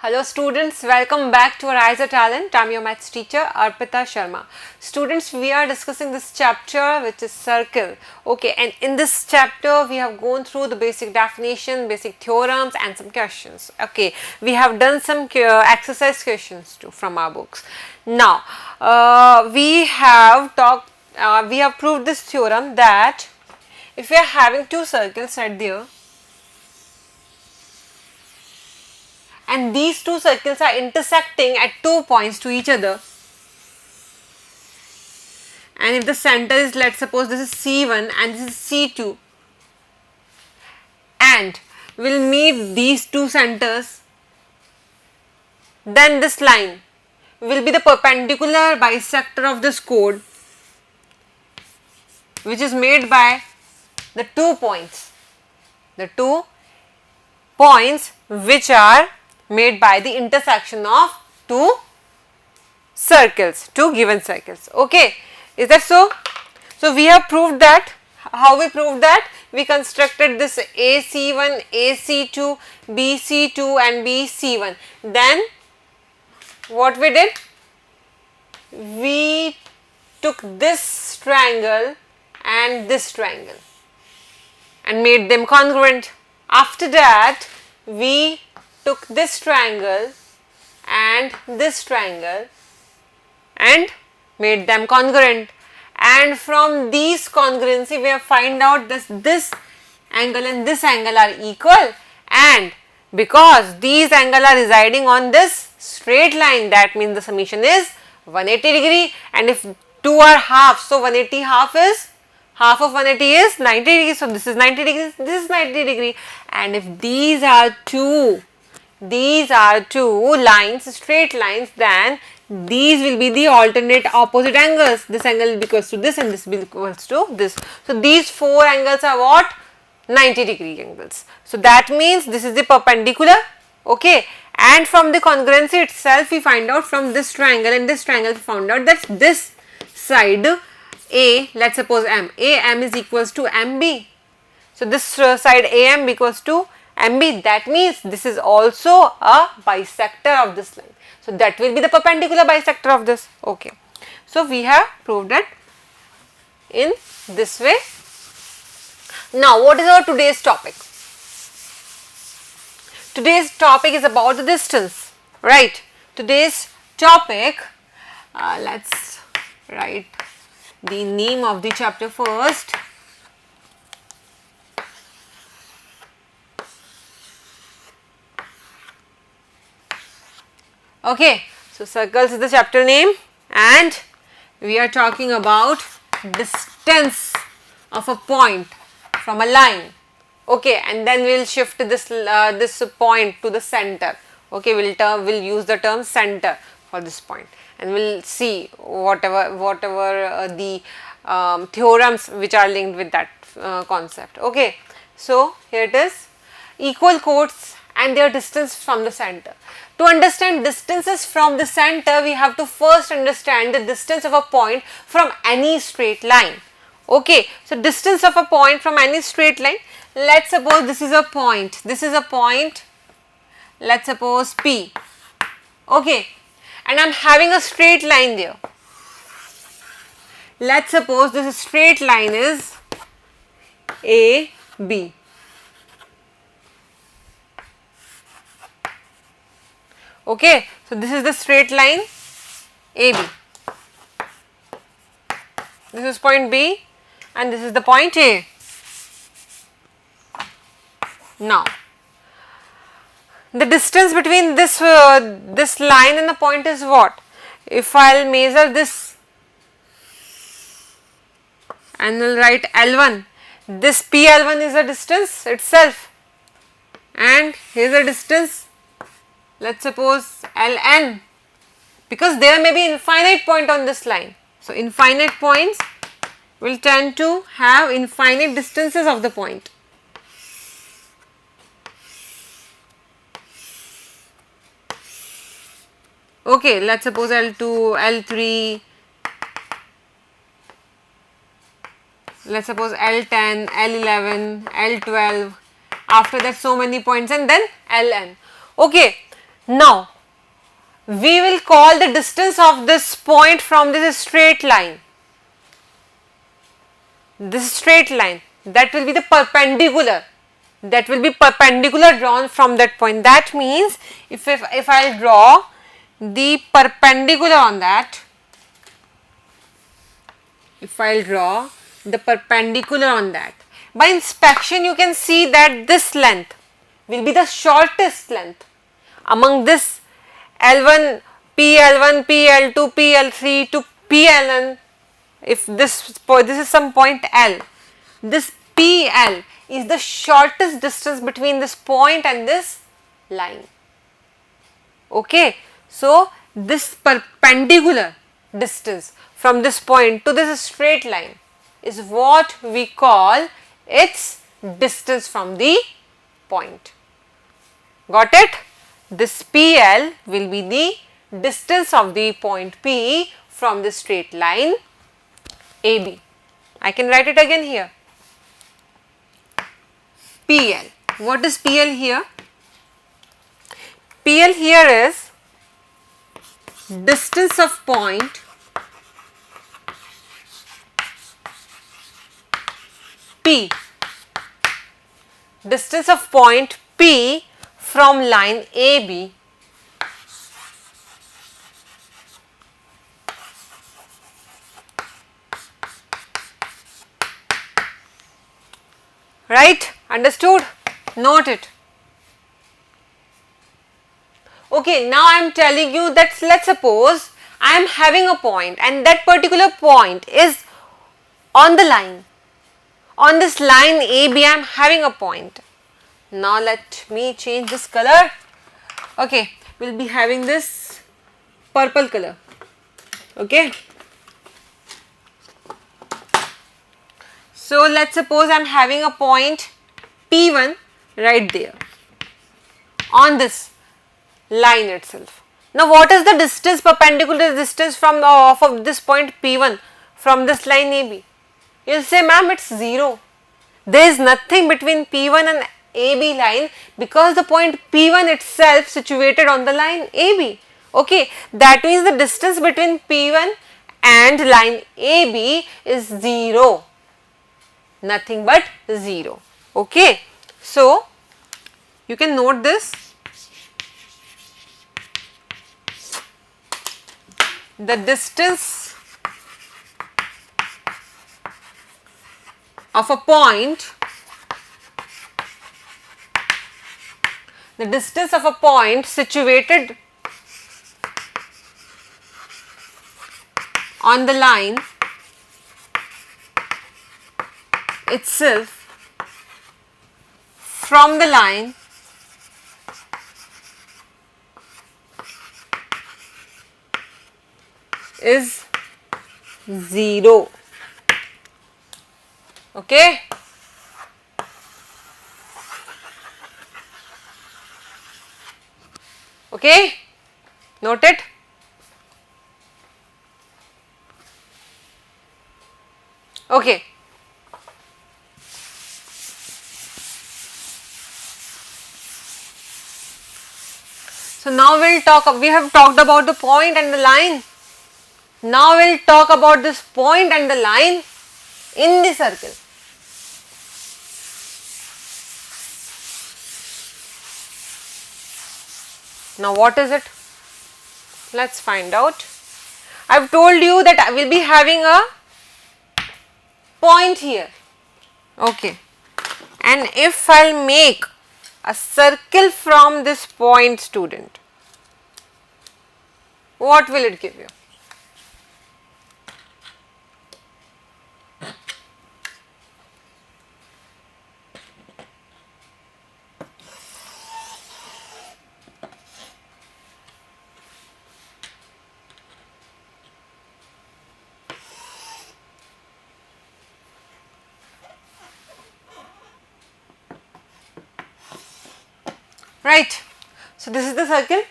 Hello students, welcome back to AriserTalent. I am your maths teacher Arpita Sharma. Students, we are discussing this chapter which is circle. Okay, and in this chapter we have gone through the basic definition, basic theorems and some questions. Okay, we have done some exercise questions too from our books. Now, we have proved this theorem that if we are having two circles right there, and these two circles are intersecting at 2 points to each other, and if the center is, let's suppose this is C1 and this is C2, and will meet these two centers, then this line will be the perpendicular bisector of this chord, which is made by the 2 points, which are made by the intersection of two given circles. Okay, is that so? So we have proved that. How we proved that? We constructed this AC1, AC2, BC2 and BC1. Then what we did? We took this triangle and this triangle and made them congruent. After that, we took this triangle and this triangle and made them congruent, and from these congruency we have find out this angle and this angle are equal, and because these angles are residing on this straight line, that means the summation is 180 degree, and if two are half, so 180 half of 180 is 90 degree, so this is 90 degrees, this is 90 degree, and if these are two lines, straight lines, then these will be the alternate opposite angles. This angle will be equals to this and this will be equals to this. So these four angles are what? 90 degree angles. So that means this is the perpendicular. Okay, and from the congruency itself we find out, from this triangle and this triangle we found out that this side A, let's suppose M, AM is equals to MB. So this side AM equals to MB, that means this is also a bisector of this line. So that will be the perpendicular bisector of this. Okay. So we have proved it in this way. Now what is our today's topic? Today's topic is about the distance, right? Today's topic, let's write the name of the chapter first. Okay, so circles is the chapter name, and we are talking about distance of a point from a line. Okay, and then we will shift this point to the center. Okay, we'll use the term center for this point, and we'll see whatever the theorems which are linked with that concept. Okay, so here it is: equal chords and their distance from the center. To understand distances from the center, we have to first understand the distance of a point from any straight line. Okay, so distance of a point from any straight line. Let's suppose this is a point. Let's suppose P. Okay, and I'm having a straight line there. Let's suppose this straight line is AB. Okay, so this is the straight line AB. This is point B and this is the point A. Now, the distance between this line and the point is what? If I'll measure this and we'll write L1, this PL1 is a distance itself, and here's a distance, let's suppose Ln, because there may be infinite point on this line. So infinite points will tend to have infinite distances of the point. Okay, let's suppose L2, L3, let's suppose L10, L11, L12, after that so many points, and then Ln. Okay, Now we will call the distance of this point from this straight line, this straight line that will be the perpendicular, that will be perpendicular drawn from that point. That means if I will draw the perpendicular on that, if I will draw the perpendicular on that, by inspection you can see that this length will be the shortest length among this L1, PL1, PL2, PL3 to PLN. If this is some point L, this PL is the shortest distance between this point and this line. Okay, so this perpendicular distance from this point to this straight line is what we call its distance from the point. Got it? This PL will be the distance of the point P from the straight line AB. I can write it again here. PL. What is PL here? PL here is distance of point P. Distance of point P from line AB right? Understood? Note it. Okay, now I am telling you that let's suppose I am having a point and that particular point is on the line. On this line AB I am having a point. Now let me change this color. Okay, we will be having this purple color. Okay. So let's suppose I am having a point P1 right there on this line itself. Now what is the distance, perpendicular distance from off of this point P1 from this line AB? You will say, ma'am, it's 0. There is nothing between P1 and AB line because the point P1 itself situated on the line AB. Okay, that means the distance between P1 and line AB is 0. Nothing but 0. Okay, so you can note this. The distance of a point, the distance of a point situated on the line itself from the line is 0. Okay. Okay, note it. Okay. So now we have talked about the point and the line. Now we will talk about this point and the line in the circle. Now what is it? Let's find out. I have told you that I will be having a point here. Okay. And if I will make a circle from this point, student, what will it give you? Right. So this is the circle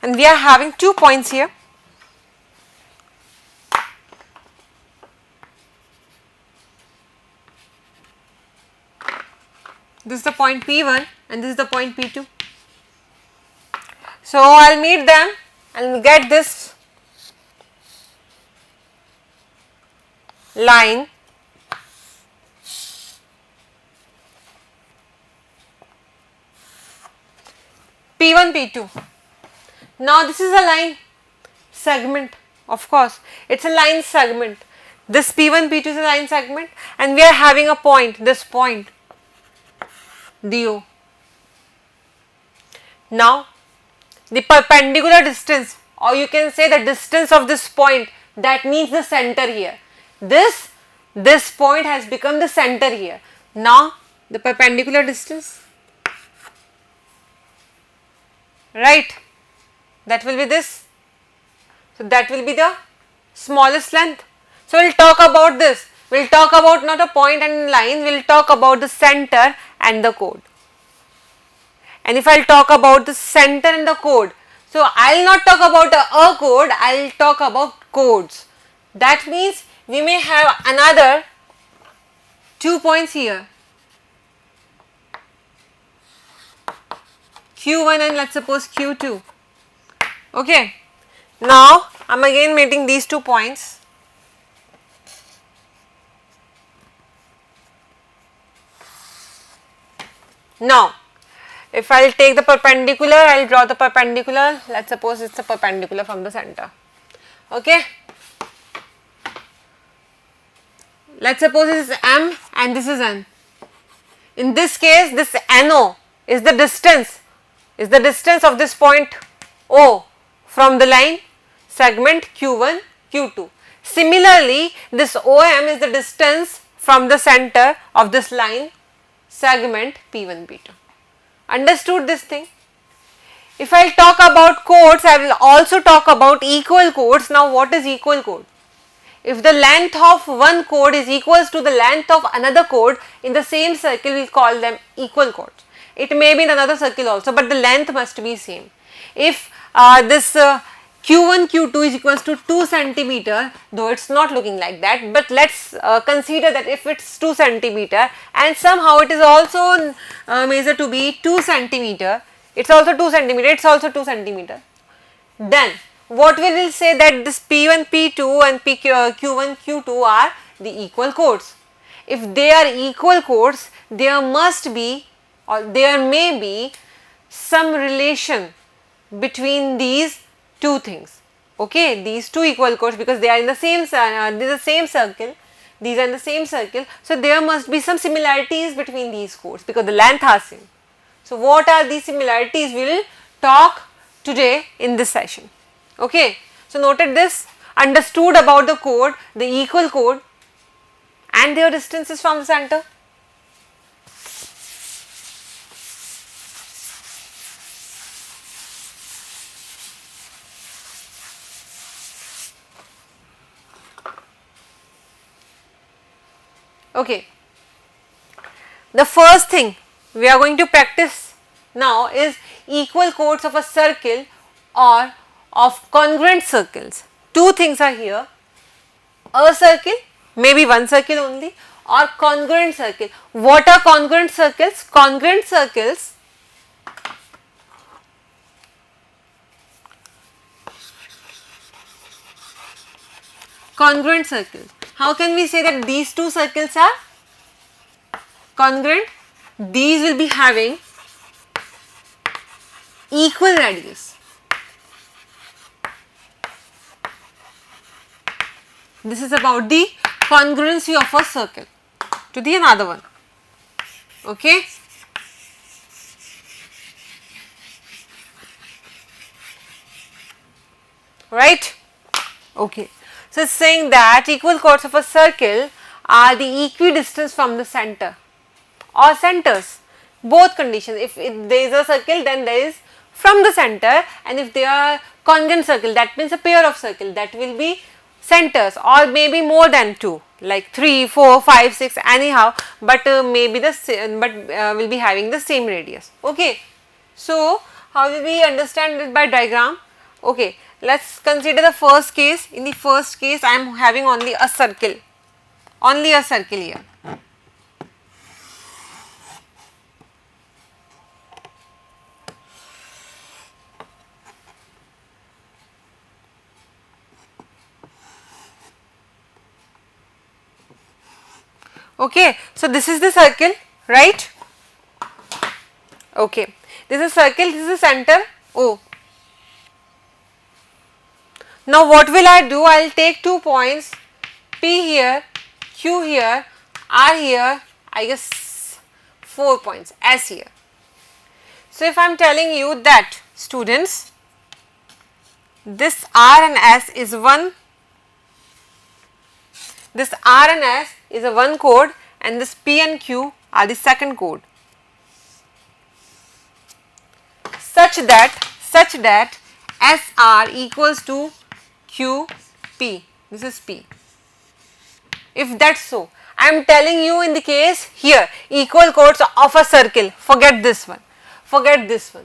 and we are having 2 points here. This is the point P1 and this is the point P2. So I'll meet them and get this line P1, P2. Now this is a line segment, of course, it's a line segment. This P1, P2 is a line segment and we are having a point, this point DO. Now the perpendicular distance, or you can say the distance of this point, that means the center here. This point has become the center here. Now the perpendicular distance, right, that will be this. So that will be the smallest length. So we'll talk about this. We'll talk about not a point and line, we'll talk about the center and the chord. And if I'll talk about the center and the chord, so I'll not talk about a chord, I'll talk about chords. That means we may have another 2 points here, Q1 and let's suppose Q2. Okay. Now I'm again meeting these 2 points. Now if I'll take the perpendicular, I'll draw the perpendicular. Let's suppose it's a perpendicular from the center. Okay. Let's suppose this is M and this is N. In this case, this NO is the distance of this point O from the line segment Q1, Q2. Similarly, this OM is the distance from the center of this line segment P1, P2. Understood this thing? If I talk about chords, I will also talk about equal chords. Now what is equal chord? If the length of one chord is equals to the length of another chord in the same circle, we will call them equal chords. It may be in another circle also, but the length must be same. If this Q1, Q2 is equals to 2 centimeter, though it's not looking like that, but let's consider that if it's 2 centimeter and somehow it is also measured to be 2 centimeter, it's also 2 centimeter, it's also 2 centimeter. Then what we will say that this P1, P2 and Q1, Q2 are the equal chords. If they are equal chords, there must be or there may be some relation between these two things. Okay, these two equal chords, because they are in the same circle, these are in the same circle, so there must be some similarities between these chords because the length are same. So what are these similarities? We will talk today in this session. Okay, so noted this, understood about the chord, the equal chord and their distances from the center. Okay, the first thing we are going to practice now is equal chords of a circle or of congruent circles. Two things are here, a circle, maybe one circle only, or congruent circle. What are congruent circles? Congruent circles how can we say that these two circles are congruent? These will be having equal radius. This is about the congruency of a circle to the another one. Okay. Right? Okay. So, it's saying that equal chords of a circle are the equidistance from the center or centers, both conditions. If there is a circle, then there is from the center, and if they are congruent circle, that means a pair of circle, that will be centers, or maybe more than 2, like 3, 4, 5, 6, anyhow, but maybe the same, but will be having the same radius. Okay. So, how will we understand it by diagram? Okay, let's consider the first case. In the first case, I am having only a circle here. Okay, so this is the circle, right? Okay, this is circle, this is the center O. Now what will I do? I will take 2 points P here, Q here, R here, I guess 4 points, S here. So if I am telling you that students, this R and S is one, this R and S is a one chord and this P and Q are the second chord, such that SR equals to QP. This is P. If that's so, I am telling you in the case here, equal chords of a circle, forget this one, forget this one.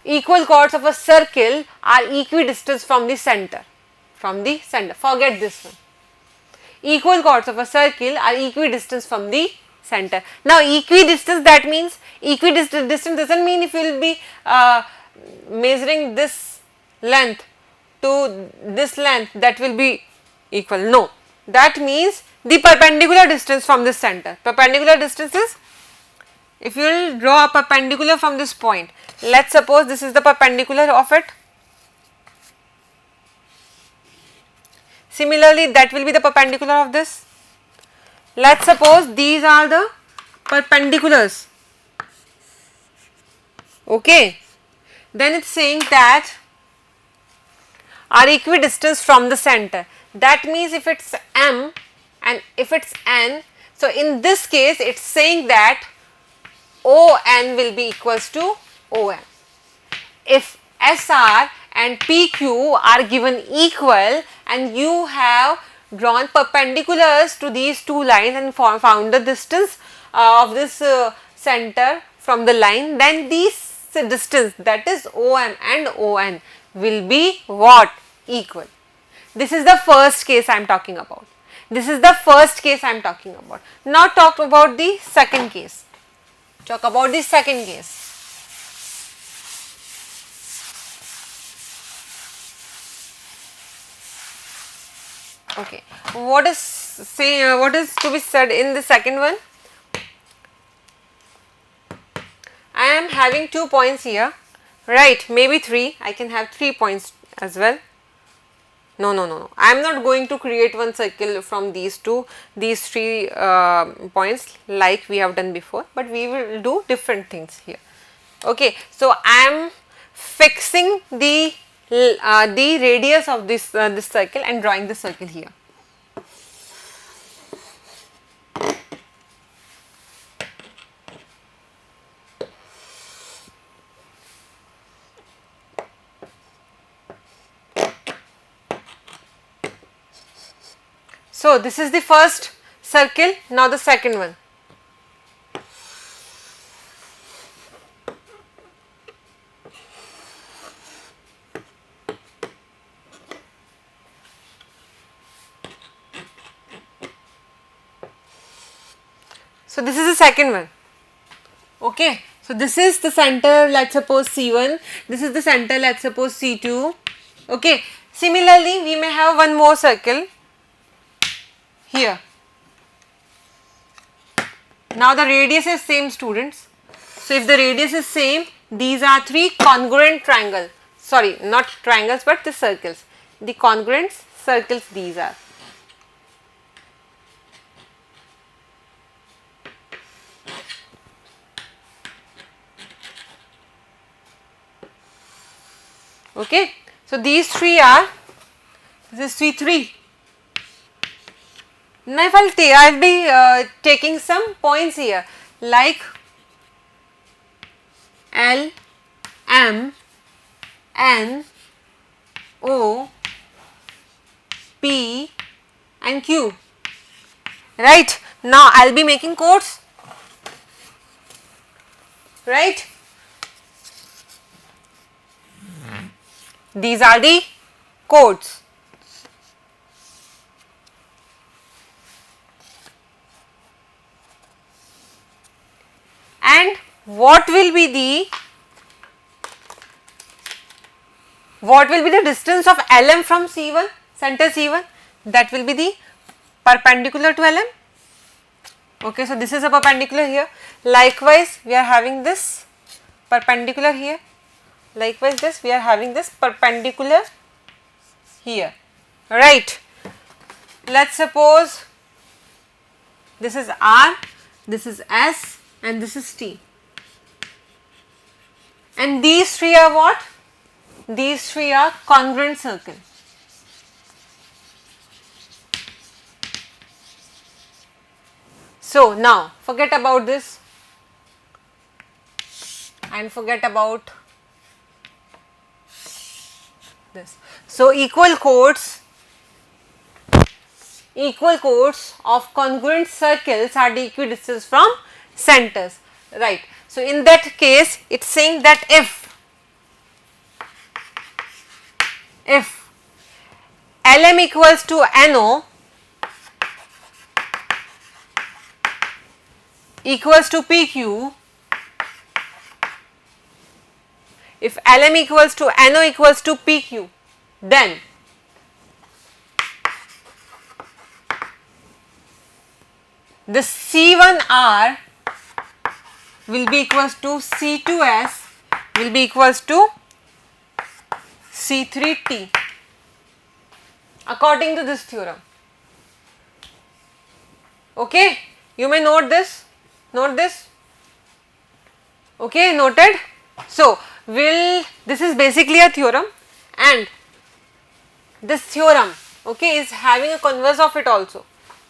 Equal chords of a circle are equidistant from the center, forget this one. Equal chords of a circle are equidistant from the center. Now equidistance, that means equidistance doesn't mean if you will be measuring this length to this length that will be equal. No, that means the perpendicular distance from this center. Perpendicular distance is, if you will draw a perpendicular from this point, let us suppose this is the perpendicular of it. Similarly, that will be the perpendicular of this. Let us suppose these are the perpendiculars. Okay, then it is saying that are equidistant from the center. That means if it is M and if it is N, so in this case it is saying that ON will be equals to OM. If SR and PQ are given equal and you have drawn perpendiculars to these two lines and found the distance of this center from the line, then these distance, that is OM and ON, will be what? Equal. This is the first case I am talking about. This is the first case I am talking about. Now talk about the second case. Talk about the second case. Okay, what is to be said in the second one? I am having 2 points here, right? Maybe 3. I can have 3 points as well. No. I am not going to create one circle from these 3 points like we have done before, but we will do different things here. Okay, so I am fixing the radius of this circle and drawing the circle here. So this is the first circle, now the second one. So this is the second one. Okay, so this is the center, let us suppose C1, this is the center, let us suppose C2. Okay, similarly we may have one more circle here. Now the radius is same, students. So if the radius is same, these are 3 congruent triangles, sorry, not triangles but the circles, the congruent circles these are. Okay, so these 3 are, this is C3. Now if I will be taking some points here like L, M, N, O, P and Q, right. Now I will be making chords, right. These are the chords. And what will be the distance of LM from C1, center C1? That will be the perpendicular to LM. Okay, so this is a perpendicular here. Likewise, we are having this perpendicular here. Likewise, this we are having this perpendicular here. Right. Let's suppose this is R, this is S, and this is T. And these three are what? These three are congruent circle. So now forget about this and forget about this. So equal chords of congruent circles are the equidistance from centers, right. So in that case it is saying that if LM equals to NO equals to PQ, if LM equals to NO equals to PQ, then the C1R will be equals to C2S will be equals to C3T according to this theorem. Okay, you may note this, okay, noted. So this is basically a theorem, and this theorem, okay, is having a converse of it also.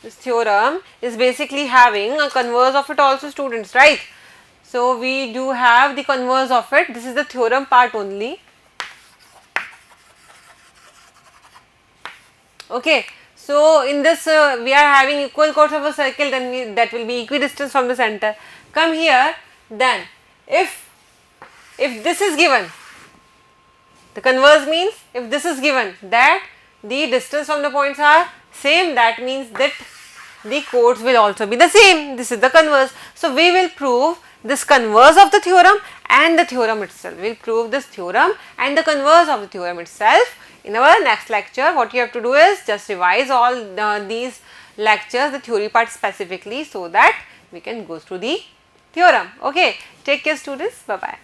This theorem is basically having a converse of it also, students, right. So we do have the converse of it. This is the theorem part only. Okay, so in this we are having equal chords of a circle, then that will be equidistance from the center. Come here, then if this is given, the converse means if this is given that the distance from the points are same, that means that the chords will also be the same. This is the converse. So we will prove this converse of the theorem and the theorem itself. We will prove this theorem and the converse of the theorem itself in our next lecture. What you have to do is just revise all these lectures, the theory part specifically, so that we can go through the theorem. Okay, take care students, bye bye.